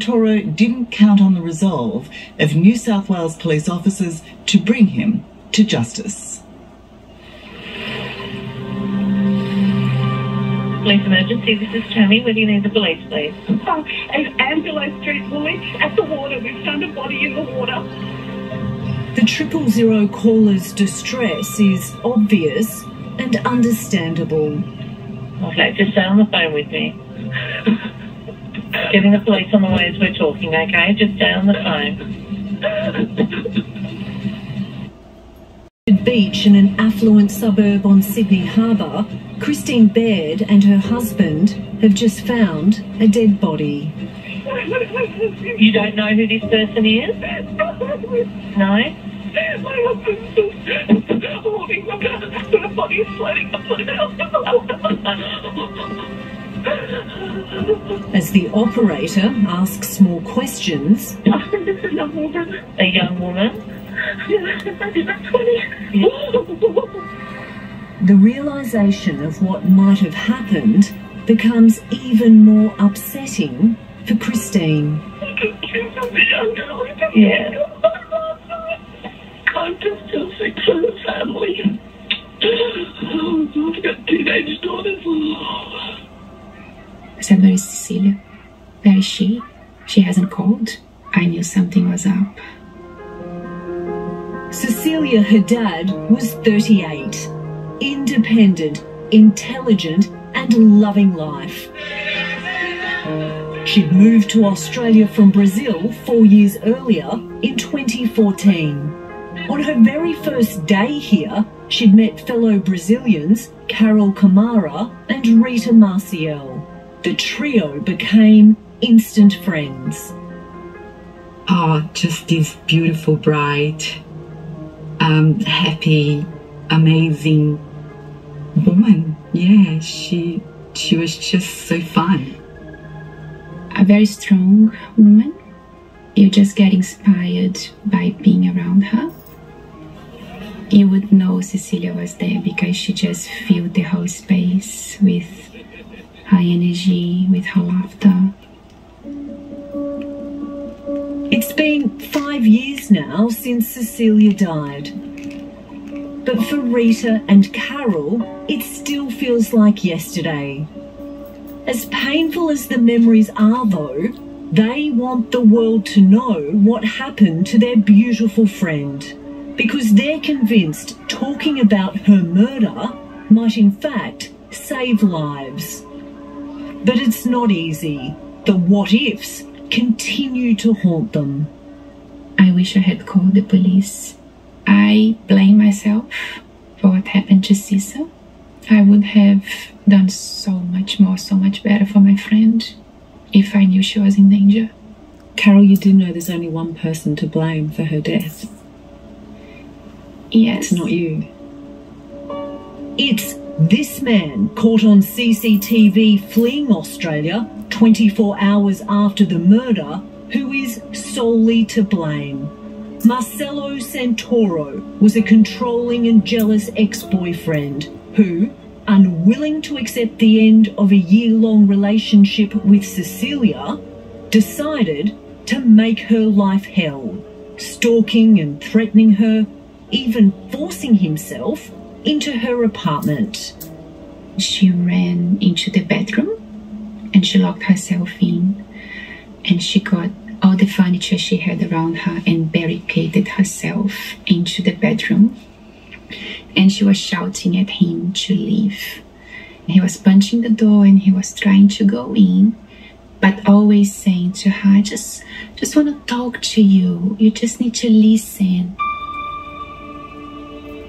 Santoro didn't count on the resolve of New South Wales police officers to bring him to justice. Police emergency, this is Tammy. Where do you need the police, please? An ambulance street bully at the water. We've found a body in the water. The 000 caller's distress is obvious and understandable. Okay, just stay on the phone with me. Getting the police on the way as we're talking, okay? Just stay on the phone. Beach in an affluent suburb on Sydney Harbour, Christine Baird and her husband have just found a dead body. You don't know who this person is? No? My husband's holding the body is floating. As the operator asks more questions, A young woman? the realisation of what might have happened becomes even more upsetting for Christine. Yeah. I'm just too sick for the family. I've got teenage daughters. I said, "Where is Cecilia? Where is she? She hasn't called." I knew something was up. Cecilia, her dad, was 38, independent, intelligent and loving life. She'd moved to Australia from Brazil 4 years earlier in 2014. On her very first day here, she'd met fellow Brazilians Carol Camara and Rita Maciel. The trio became instant friends. Oh, just this beautiful, bright, happy, amazing woman. Yeah, she was just so fun. A very strong woman. You just get inspired by being around her. You would know Cecilia was there because she just filled the whole space with her energy, with her laughter. It's been 5 years now since Cecilia died. But for Rita and Carol, it still feels like yesterday. As painful as the memories are, though, they want the world to know what happened to their beautiful friend, because they're convinced talking about her murder might in fact save lives. But it's not easy. The what-ifs continue to haunt them. I wish I had called the police. I blame myself for what happened to Cecil. I would have done so much more, so much better for my friend if I knew she was in danger. Carol, you do know there's only one person to blame for her death. Yes. It's not you. It's this man caught on CCTV fleeing Australia 24 hours after the murder who is solely to blame. Marcelo Santoro was a controlling and jealous ex-boyfriend who, unwilling to accept the end of a year-long relationship with Cecilia, decided to make her life hell, stalking and threatening her, even forcing himself into her apartment. She ran into the bedroom and she locked herself in, and she got all the furniture she had around her and barricaded herself into the bedroom. And she was shouting at him to leave. He was punching the door and he was trying to go in, but always saying to her, just want to talk to you. You just need to listen.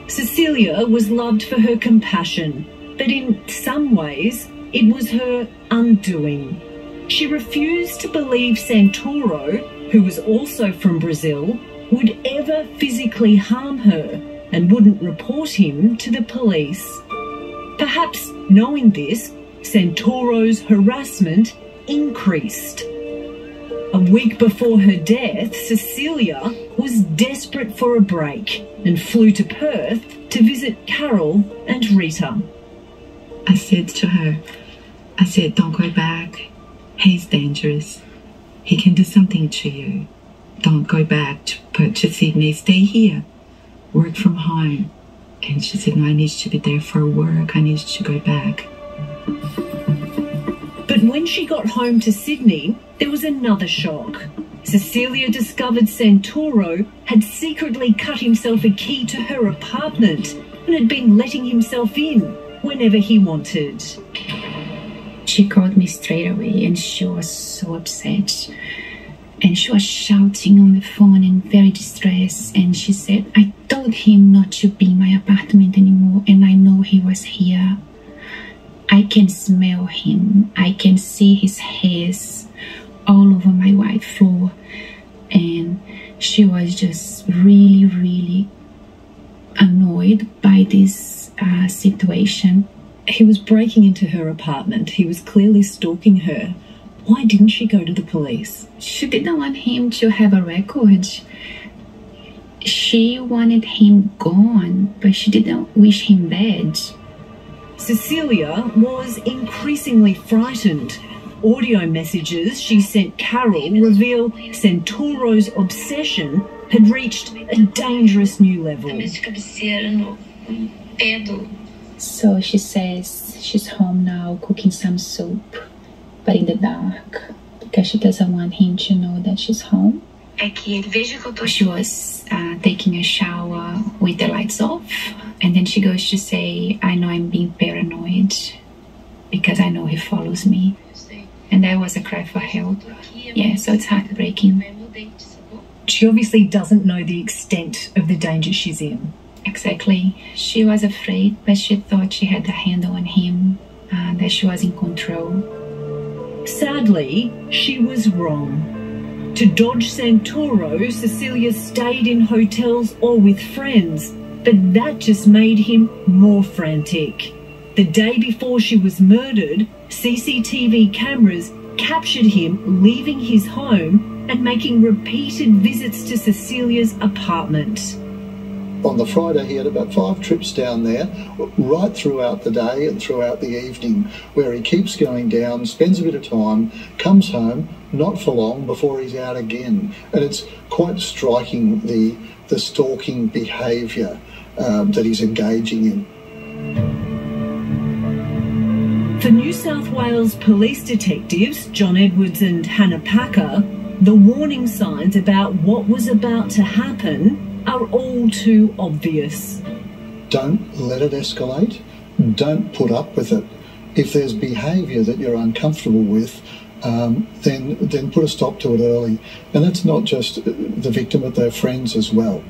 Cecilia was loved for her compassion, but in some ways it was her undoing. She refused to believe Santoro, who was also from Brazil, would ever physically harm her and wouldn't report him to the police. Perhaps knowing this, Santoro's harassment increased. A week before her death, Cecilia was desperate for a break and flew to Perth to visit Carol and Rita. I said to her, don't go back. He's dangerous. He can do something to you. Don't go back to Sydney. Stay here. Work from home. And she said, no, I need you to be there for work. I need you to go back. But when she got home to Sydney, there was another shock. Cecilia discovered Santoro had secretly cut himself a key to her apartment and had been letting himself in whenever he wanted. She called me straight away and she was so upset. And she was shouting on the phone and very distressed. And she said, I told him not to be in my apartment anymore and I know he was here. I can smell him. I can see his hairs all over my white floor. And she was just really, really annoyed by this situation. He was breaking into her apartment. He was clearly stalking her. Why didn't she go to the police? She didn't want him to have a record. She wanted him gone, but she didn't wish him bad. Cecilia was increasingly frightened. Audio messages she sent Carol reveal Santoro's obsession had reached a dangerous new level. So she says she's home now cooking some soup, but in the dark, because she doesn't want him to know that she's home. She was taking a shower with the lights off, and then she goes to say, I know I'm being paranoid because I know he follows me. And that was a cry for help. Yeah, so it's heartbreaking. She obviously doesn't know the extent of the danger she's in. Exactly. She was afraid, but she thought she had the handle on him, that she was in control. Sadly, she was wrong. To dodge Santoro, Cecilia stayed in hotels or with friends, but that just made him more frantic. The day before she was murdered, CCTV cameras captured him leaving his home and making repeated visits to Cecilia's apartment. On the Friday, he had about 5 trips down there, right throughout the day and throughout the evening, where he keeps going down, spends a bit of time, comes home, not for long, before he's out again. And it's quite striking, the stalking behaviour that he's engaging in. For New South Wales police detectives John Edwards and Hannah Packer, the warning signs about what was about to happen are all too obvious. Don't let it escalate. Don't put up with it. If there's behaviour that you're uncomfortable with, then put a stop to it early. And that's not just the victim, but their friends as well.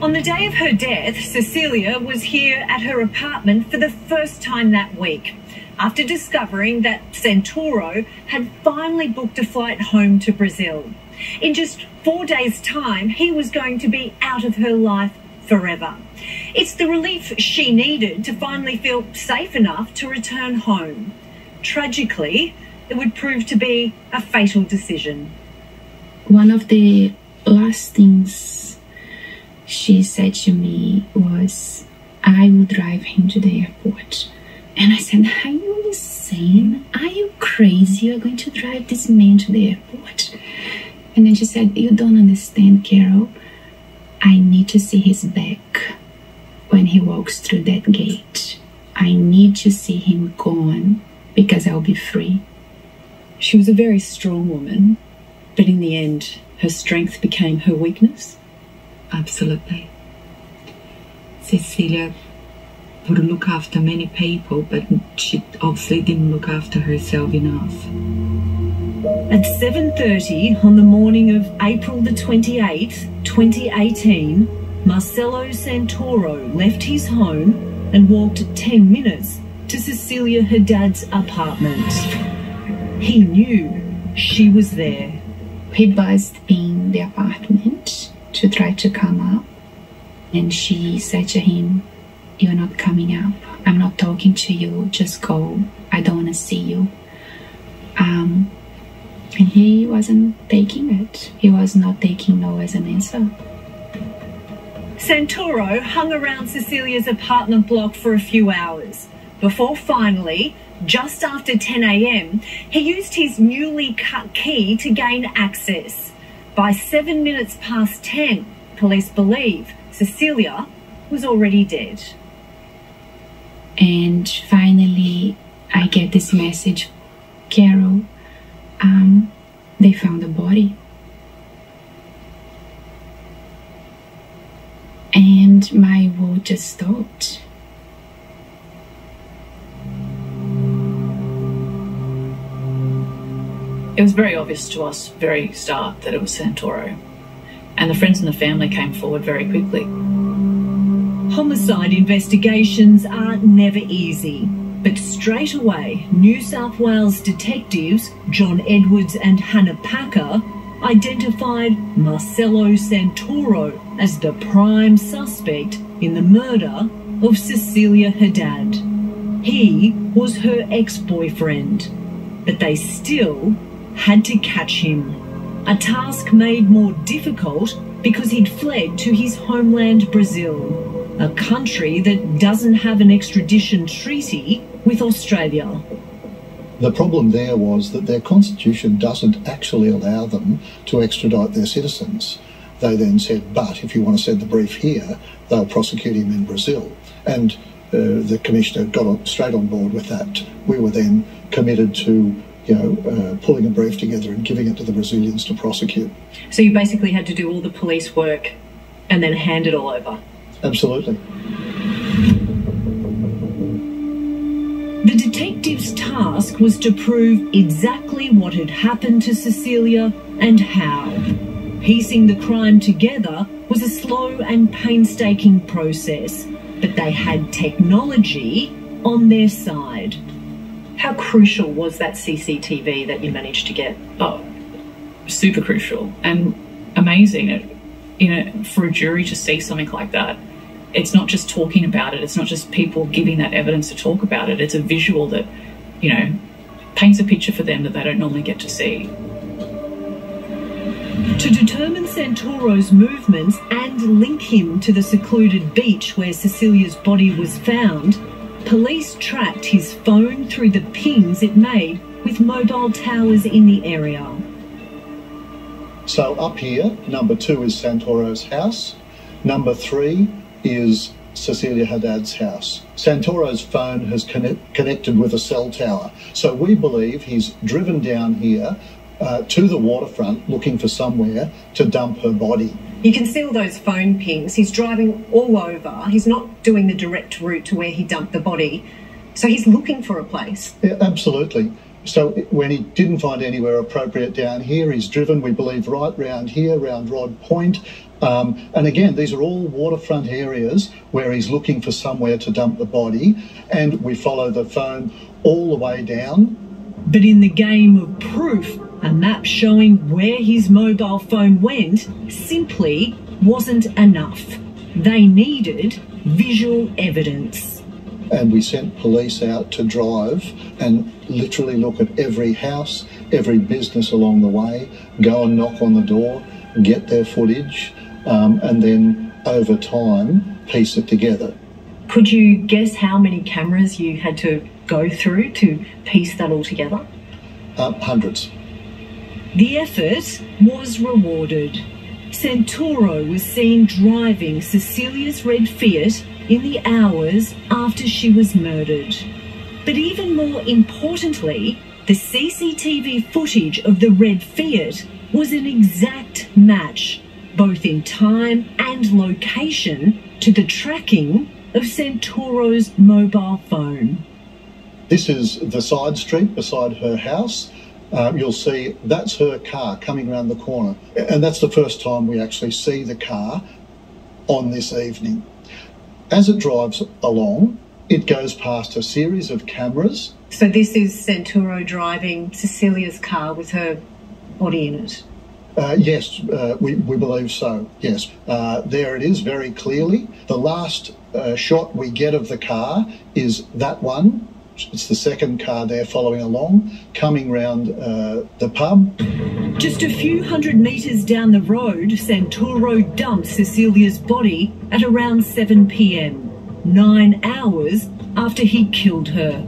On the day of her death, Cecilia was here at her apartment for the first time that week, after discovering that Santoro had finally booked a flight home to Brazil. In just 4 days' time, he was going to be out of her life forever. It's the relief she needed to finally feel safe enough to return home. Tragically, it would prove to be a fatal decision. One of the last things she said to me was, I will drive him to the airport. And I said, are you insane? Are you crazy? You're going to drive this man to the airport? And then she said, you don't understand, Carol. I need to see his back when he walks through that gate. I need to see him gone because I'll be free. She was a very strong woman, but in the end, her strength became her weakness. Absolutely. Cecilia would look after many people, but she obviously didn't look after herself enough. At 7:30 on the morning of April the 28th, 2018, Marcelo Santoro left his home and walked 10 minutes to Cecilia Haddad's apartment. He knew she was there. He buzzed in the apartment to try to come up, and she said to him, you're not coming up. I'm not talking to you. Just go. I don't want to see you. And he wasn't taking it. He was not taking no as an answer. Santoro hung around Cecilia's apartment block for a few hours before finally just after 10 a.m, he used his newly cut key to gain access. By 7 minutes past 10, police believe Cecilia was already dead. And finally, I get this message, Carol, they found the body. And my world just stopped. It was very obvious to us, very start, that it was Santoro. And the friends and the family came forward very quickly. Homicide investigations are never easy, but straight away, New South Wales detectives John Edwards and Hannah Packer identified Marcelo Santoro as the prime suspect in the murder of Cecilia Haddad. He was her ex-boyfriend, but they still had to catch him. A task made more difficult because he'd fled to his homeland Brazil, a country that doesn't have an extradition treaty with Australia. The problem there was that their constitution doesn't actually allow them to extradite their citizens. They then said, but if you want to send the brief here, they'll prosecute him in Brazil. And the Commissioner got straight on board with that. We were then committed to pulling a brief together and giving it to the Brazilians to prosecute. So you basically had to do all the police work and then hand it all over? Absolutely. The detective's task was to prove exactly what had happened to Cecilia and how. Piecing the crime together was a slow and painstaking process, but they had technology on their side. How crucial was that CCTV that you managed to get? Oh, super crucial and amazing. For a jury to see something like that, it's not just talking about it, it's not just people giving that evidence to talk about it, it's a visual that, paints a picture for them that they don't normally get to see. To determine Santoro's movements and link him to the secluded beach where Cecilia's body was found, police tracked his phone through the pings it made with mobile towers in the area. So up here, number 2 is Santoro's house. Number 3 is Cecilia Haddad's house. Santoro's phone has connected with a cell tower. So we believe he's driven down here to the waterfront looking for somewhere to dump her body. You can see all those phone pings. He's driving all over. He's not doing the direct route to where he dumped the body. So he's looking for a place. Yeah, absolutely. So when he didn't find anywhere appropriate down here, he's driven, we believe, right round here, round Rod Point. And again, these are all waterfront areas where he's looking for somewhere to dump the body. And we follow the phone all the way down. But in the game of proof, a map showing where his mobile phone went simply wasn't enough. They needed visual evidence. And we sent police out to drive and literally look at every house, every business along the way, go and knock on the door, get their footage, and then over time piece it together. Could you guess how many cameras you had to go through to piece that all together? Hundreds. The effort was rewarded. Santoro was seen driving Cecilia's red Fiat in the hours after she was murdered. But even more importantly, the CCTV footage of the red Fiat was an exact match, both in time and location, to the tracking of Santoro's mobile phone. This is the side street beside her house. You'll see that's her car coming around the corner. And that's the first time we actually see the car on this evening. As it drives along, it goes past a series of cameras. So this is Santoro driving Cecilia's car with her body in it? Yes, we believe so, yes. There it is very clearly. The last shot we get of the car is that one. It's the second car there following along, coming round the pub. Just a few hundred metres down the road, Santoro dumped Cecilia's body at around 7 p.m, 9 hours after he killed her.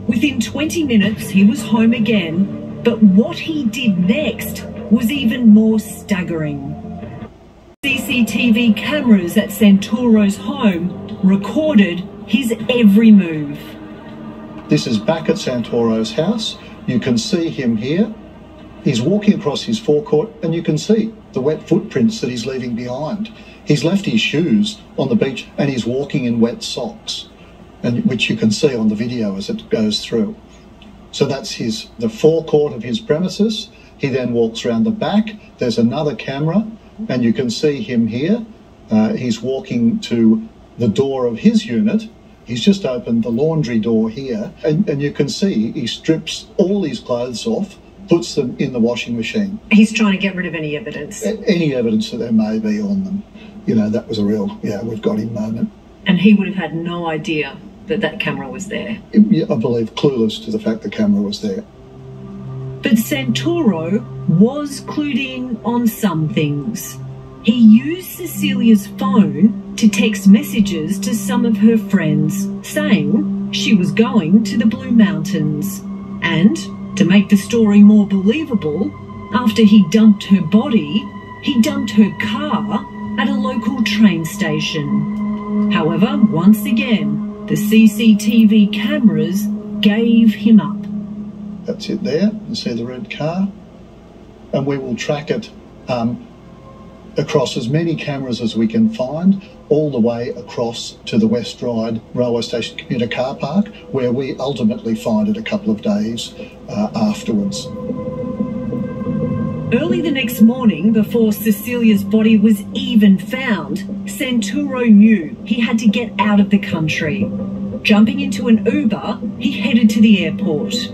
Within 20 minutes, he was home again, but what he did next was even more staggering. CCTV cameras at Santoro's home recorded his every move. This is back at Santoro's house. You can see him here. He's walking across his forecourt and you can see the wet footprints that he's leaving behind. He's left his shoes on the beach and he's walking in wet socks, and which you can see on the video as it goes through. So that's the forecourt of his premises. He then walks around the back. There's another camera and you can see him here. He's walking to the door of his unit. He's just opened the laundry door here and you can see he strips all his clothes off, puts them in the washing machine. He's trying to get rid of any evidence. Any evidence that there may be on them. You know, that was a real, we've got him moment. And he would have had no idea that that camera was there. I believe clueless to the fact the camera was there. But Santoro was clued in on some things. He used Cecilia's phone to text messages to some of her friends saying she was going to the Blue Mountains. And to make the story more believable, after he dumped her body, he dumped her car at a local train station. However, once again, the CCTV cameras gave him up. That's it there. You see the red car. And we will track it across as many cameras as we can find, all the way across to the West Ryde Railway Station Commuter Car Park, where we ultimately find it a couple of days afterwards. Early the next morning, before Cecilia's body was even found, Santoro knew he had to get out of the country. Jumping into an Uber, he headed to the airport.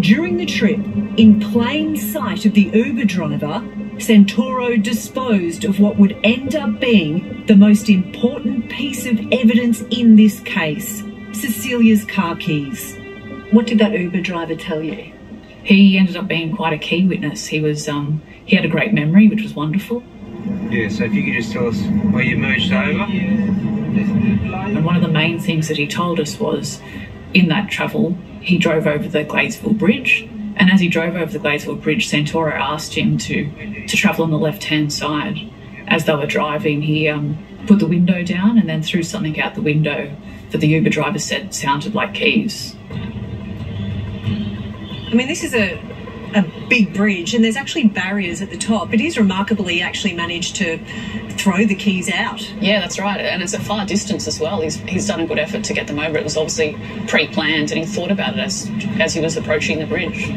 During the trip, in plain sight of the Uber driver, Santoro disposed of what would end up being the most important piece of evidence in this case, Cecilia's car keys. What did that Uber driver tell you? He ended up being quite a key witness. He had a great memory, which was wonderful. Yeah, so if you could just tell us where you merged over. And one of the main things that he told us was, in that travel, he drove over the Gladesville Bridge, and as he drove over the Gladesville Bridge, Santoro asked him to travel on the left-hand side. As they were driving, he put the window down and then threw something out the window that the Uber driver said sounded like keys. I mean, this is a big bridge and there's actually barriers at the top. It is remarkable he actually managed to throw the keys out. Yeah, that's right. And it's a far distance as well. He's done a good effort to get them over. It was obviously pre-planned and he thought about it as he was approaching the bridge.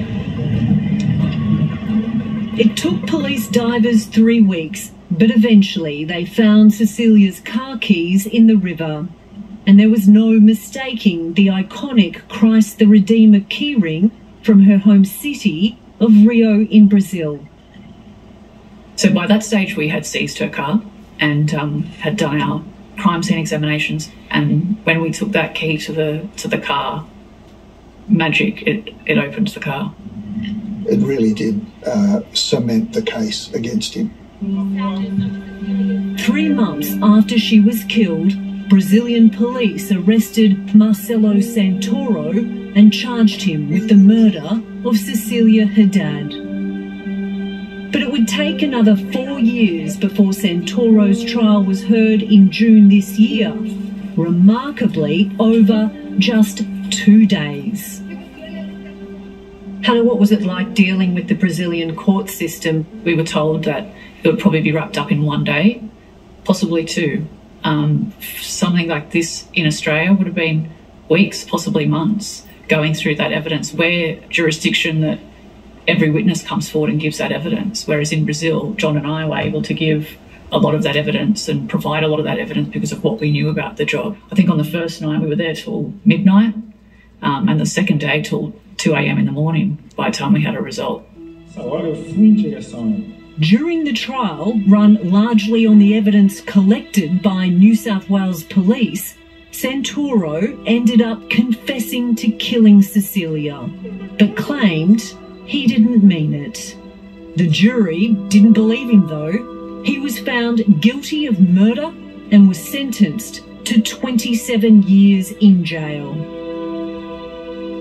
It took police divers 3 weeks, but eventually they found Cecilia's car keys in the river. And there was no mistaking the iconic Christ the Redeemer keyring from her home city of Rio in Brazil. So by that stage we had seized her car and had done our crime scene examinations, and when we took that key to the car, magic, it opened the car. It really did cement the case against him. 3 months after she was killed, Brazilian police arrested Marcelo Santoro and charged him with the murder of Cecilia Haddad. But it would take another 4 years before Santoro's trial was heard in June this year, remarkably over just 2 days. Hannah, what was it like dealing with the Brazilian court system? We were told that it would probably be wrapped up in 1 day, possibly 2. Something like this in Australia would have been weeks, possibly months, going through that evidence. We're a jurisdiction that every witness comes forward and gives that evidence, whereas in Brazil, John and I were able to give a lot of that evidence and provide a lot of that evidence because of what we knew about the job. I think on the first night we were there till midnight, and the second day till 2 a.m. in the morning by the time we had a result. During the trial, run largely on the evidence collected by New South Wales police, Santoro ended up confessing to killing Cecilia, but claimed he didn't mean it. The jury didn't believe him though. He was found guilty of murder and was sentenced to 27 years in jail.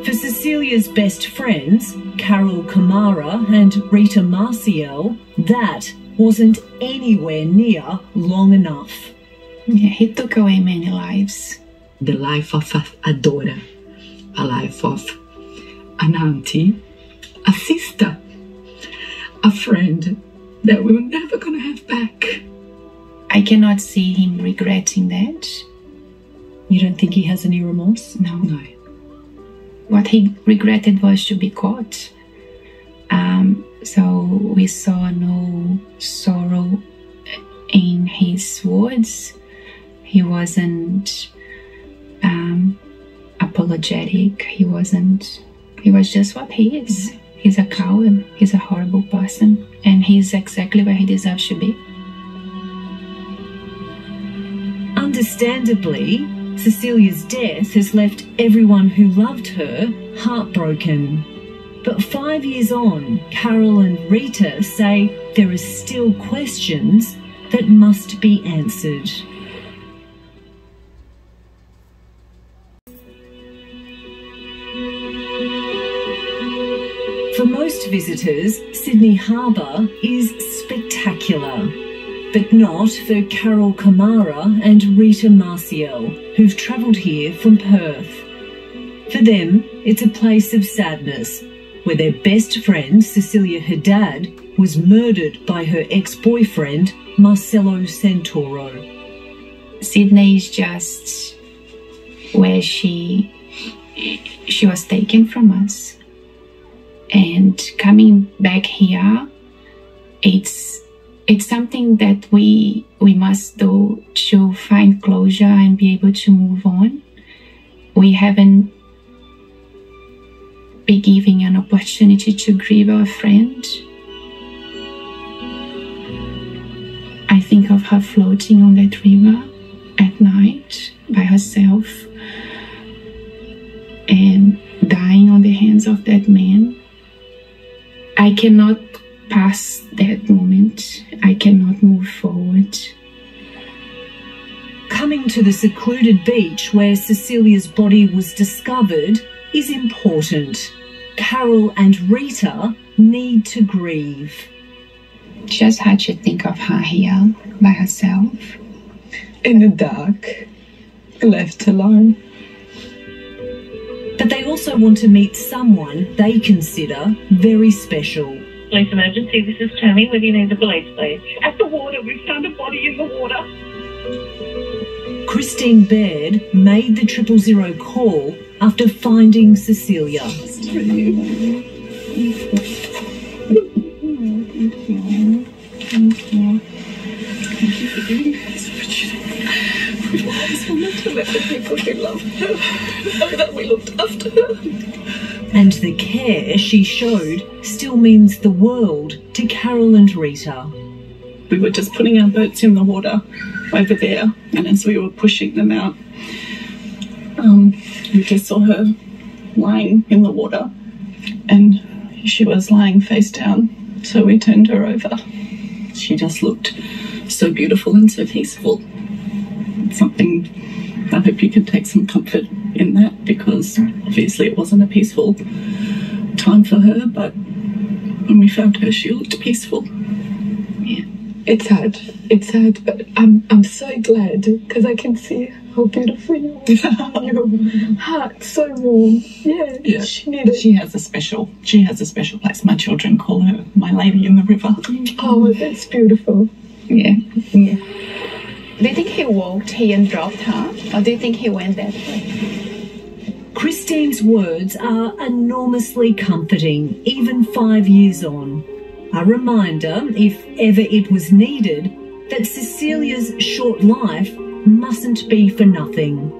For Cecilia's best friends, Carol Camara and Rita Marciel, that wasn't anywhere near long enough. Yeah, he took away many lives. The life of a daughter, a life of an auntie, a sister, a friend that we're never gonna have back. I cannot see him regretting that. You don't think he has any remorse? No. No. What he regretted was to be caught. So we saw no sorrow in his words. He wasn't apologetic. He was just what he is. He's a coward. He's a horrible person. And he's exactly where he deserves to be. Understandably, Cecilia's death has left everyone who loved her heartbroken. But 5 years on, Carol and Rita say there are still questions that must be answered. For most visitors, Sydney Harbour is spectacular. But not for Carol Camara and Rita Marciel, who've travelled here from Perth. For them, it's a place of sadness, where their best friend, Cecilia Haddad, was murdered by her ex-boyfriend, Marcelo Santoro. Sydney is just where she was taken from us. And coming back here, it's something that we must do to find closure and be able to move on. We haven't been given an opportunity to grieve our friend. I think of her floating on that river at night by herself and dying on the hands of that man. I cannot pass that moment. I cannot move forward. Coming to the secluded beach where Cecilia's body was discovered is important. Carol and Rita need to grieve. Just had to think of her here by herself. In the dark, left alone. But they also want to meet someone they consider very special. Police emergency, this is Tammy. Where do you need the police, please? At the water, we've found a body in the water. Christine Baird made the 000 call after finding Cecilia. We always wanted to let the people who love her know that we looked after her. And the care she showed still means the world to Carol and Rita. We were just putting our boats in the water over there, and as we were pushing them out, we just saw her lying in the water, and she was lying face down, so we turned her over. She just looked so beautiful and so peaceful. It's something I hope you can take some comfort in that, because obviously it wasn't a peaceful time for her, but when we found her, she looked peaceful. Yeah. It's sad, but I'm so glad because I can see how beautiful you are. Your heart's so warm. Yeah. She has a special place. My children call her my lady in the river. Oh, that's beautiful. Yeah. Do you think he walked here and dropped her, or do you think he went that way? Christine's words are enormously comforting, even 5 years on. A reminder, if ever it was needed, that Cecilia's short life mustn't be for nothing.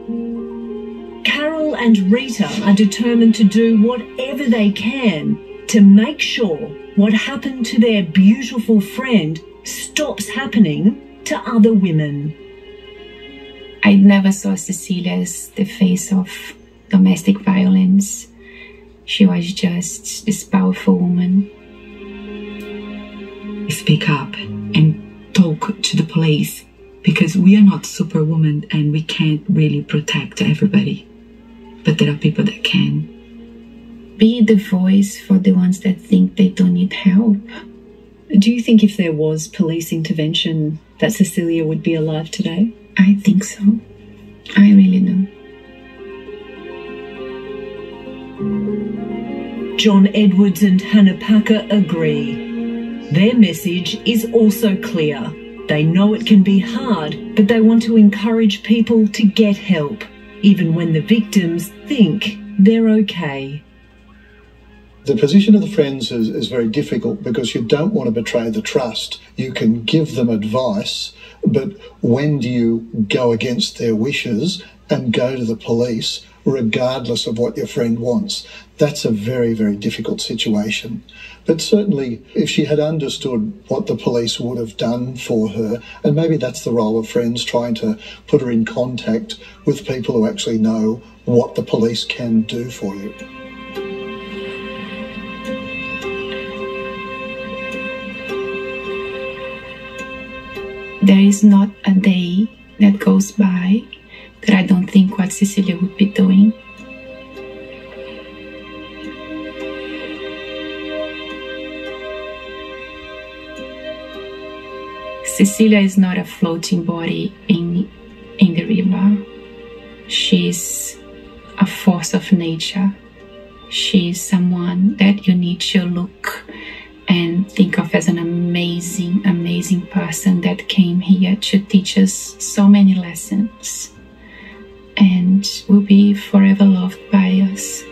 Carol and Rita are determined to do whatever they can to make sure what happened to their beautiful friend stops happening to other women. I never saw Cecilia as the face of domestic violence. She was just this powerful woman. Speak up and talk to the police, because we are not superwoman and we can't really protect everybody. But there are people that can. be the voice for the ones that think they don't need help. Do you think if there was police intervention that Cecilia would be alive today? I think so. I really do. John Edwards and Hannah Packer agree. Their message is also clear. They know it can be hard, but they want to encourage people to get help, even when the victims think they're okay. The position of the friends is very difficult because you don't want to betray the trust. You can give them advice, but when do you go against their wishes and go to the police regardless of what your friend wants? That's a very, very difficult situation. But certainly if she had understood what the police would have done for her, and maybe that's the role of friends, trying to put her in contact with people who actually know what the police can do for you. There is not a day that goes by that I don't think what Cecilia would be doing. Cecilia is not a floating body in the river. She's a force of nature. She's someone that you need to look and think of as an amazing, amazing person that came here to teach us so many lessons and will be forever loved by us.